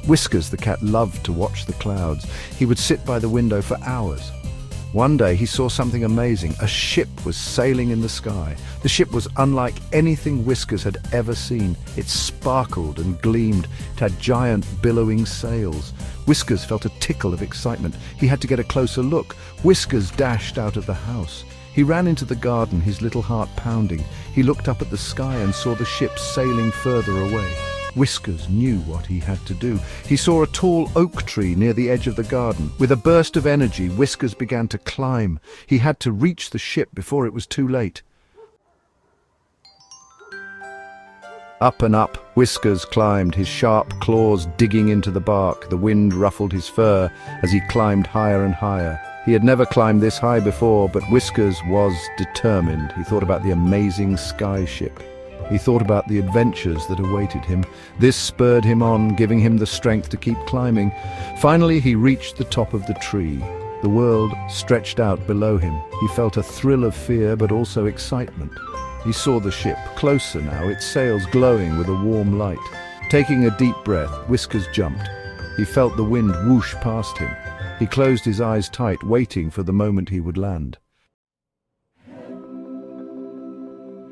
Whiskas, the cat, loved to watch the clouds. He would sit by the window for hours. One day he saw something amazing. A ship was sailing in the sky. The ship was unlike anything Whiskas had ever seen. It sparkled and gleamed. It had giant billowing sails. Whiskas felt a tickle of excitement. He had to get a closer look. Whiskas dashed out of the house. He ran into the garden, his little heart pounding. He looked up at the sky and saw the ship sailing further away. Whiskas knew what he had to do. He saw a tall oak tree near the edge of the garden. With a burst of energy, Whiskas began to climb. He had to reach the ship before it was too late. Up and up, Whiskas climbed, his sharp claws digging into the bark. The wind ruffled his fur as he climbed higher and higher. He had never climbed this high before, but Whiskas was determined. He thought about the amazing sky ship. He thought about the adventures that awaited him. This spurred him on, giving him the strength to keep climbing. Finally, he reached the top of the tree. The world stretched out below him. He felt a thrill of fear, but also excitement. He saw the ship, closer now, its sails glowing with a warm light. Taking a deep breath, Whiskas jumped. He felt the wind whoosh past him. He closed his eyes tight, waiting for the moment he would land.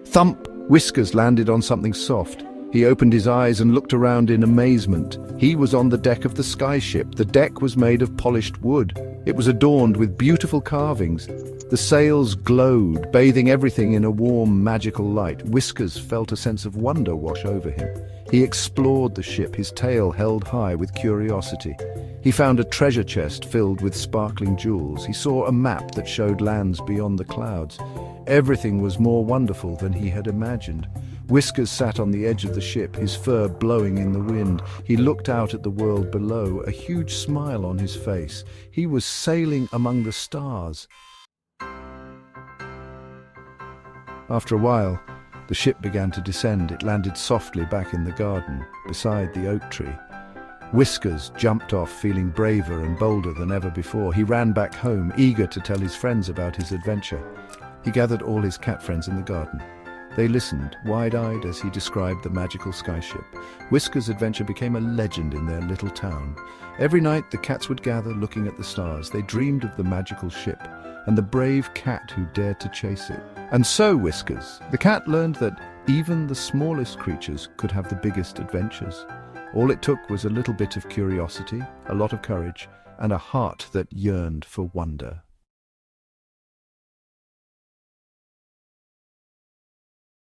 Thump! Whiskas landed on something soft. He opened his eyes and looked around in amazement. He was on the deck of the sky ship. The deck was made of polished wood. It was adorned with beautiful carvings. The sails glowed, bathing everything in a warm, magical light. Whiskas felt a sense of wonder wash over him. He explored the ship, his tail held high with curiosity. He found a treasure chest filled with sparkling jewels. He saw a map that showed lands beyond the clouds. Everything was more wonderful than he had imagined. Whiskas sat on the edge of the ship, his fur blowing in the wind. He looked out at the world below, a huge smile on his face. He was sailing among the stars. After a while, the ship began to descend. It landed softly back in the garden, beside the oak tree. Whiskas jumped off, feeling braver and bolder than ever before. He ran back home, eager to tell his friends about his adventure. He gathered all his cat friends in the garden. They listened, wide-eyed, as he described the magical sky ship. Whiskas' adventure became a legend in their little town. Every night the cats would gather, looking at the stars. They dreamed of the magical ship and the brave cat who dared to chase it. And so Whiskas, the cat, learned that even the smallest creatures could have the biggest adventures. All it took was a little bit of curiosity, a lot of courage, and a heart that yearned for wonder.